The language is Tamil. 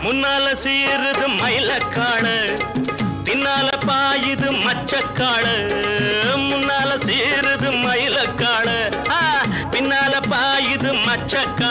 முன்னால சீருது மயிலக்காடு, பின்னால பாயுது மச்சக்காடு. முன்னால சீருது மயிலக்காடு, பின்னால பாயுது மச்சக்காடு.